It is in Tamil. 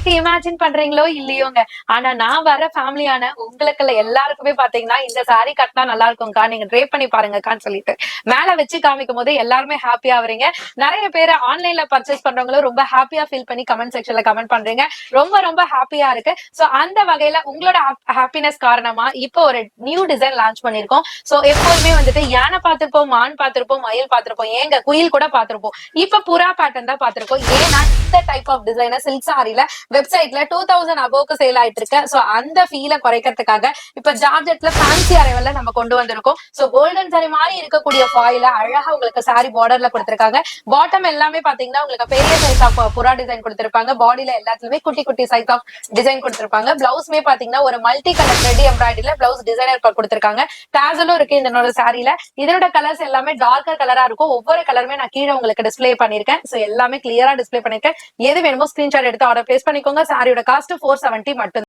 எனக்கு இமேஜின் பண்றீங்களோ இல்லையோங்க, ஆனா நான் வர ஃபேமிலியான உங்களுக்குள்ள எல்லாருக்குமே பாத்தீங்கன்னா இந்த சாரி கட்டினா நல்லா இருக்கும்க்கா, நீங்க ட்ரே பண்ணி பாருங்கக்கான்னு சொல்லிட்டு மேல வச்சு காமிக்கும் போது எல்லாருமே ஹாப்பியா ஆவறீங்க. நிறைய பேர் ஆன்லைன்ல பர்ச்சேஸ் பண்றவங்களும் ரொம்ப ஹாப்பியா ஃபீல் பண்ணி கமெண்ட் செக்ஷன்ல கமெண்ட் பண்றீங்க. ரொம்ப ரொம்ப ஹாப்பியா இருக்கு. சோ அந்த வகையில உங்களோட ஹாப்பினஸ் காரணமா இப்போ ஒரு நியூ டிசைன் லான்ச் பண்ணிருக்கோம். சோ எப்போதுமே வந்துட்டு யானை பார்த்திருப்போம், மான் பார்த்திருப்போம், மயில் பார்த்திருப்போம், ஏங்க குயில் கூட பார்த்திருப்போம். இப்ப புறா பேட்டர்ன் தான் பார்த்திருக்கோம். ஏன்னா இந்த டைப் ஆஃப் டிசைனர் சில்க் சாரில வெப்சைட்ல 2000 அபோவ்க்கு சேல் ஆயிட்டு இருக்கு. சோ அந்த ஃபீல குறைக்கிறதுக்காக இப்ப ஜார்ஜெட்ல ஃபேன்சி அரைவல்ல நம்ம கொண்டு வந்திருக்கோம். சோ கோல்டன் சாரி மாதிரி இருக்கக்கூடிய ஃபாயில அழகா உங்களுக்கு சாரி பார்டர்ல கொடுத்திருக்காங்க. பாட்டம் எல்லாமே பாத்தீங்கன்னா உங்களுக்கு பெரிய சைஸ் ஆஃப் புறா டிசைன் கொடுத்திருப்பாங்க. பாடியில எல்லாத்துலயுமே குட்டி குட்டி சைஸ் ஆஃப் டிசைன் கொடுத்திருப்பாங்க. பிளவுஸ்மே பாத்தீங்கன்னா ஒரு மல்டி கலர் த்ரெட் எம்ப்ராய்டரியில பிளவுஸ் டிசைனர் கொடுத்திருக்காங்க. டாசலும் இருக்கு இந்த சாரில. இதோட கலர்ஸ் எல்லாமே டார்க்கர் கலரா இருக்கும். ஒவ்வொரு கலருமே நான் கீழே உங்களுக்கு டிஸ்பிளே பண்ணிருக்கேன். சோ எல்லாமே கிளியரா டிஸ்பிளே பண்ணிருக்கேன். எது வேணுமோ ஸ்கிரீன்ஷாட் எடுத்து ஆர்டர் பிளேஸ் பண்ணிக்கோங்க. சாரியோட காஸ்ட் 470 மட்டும்.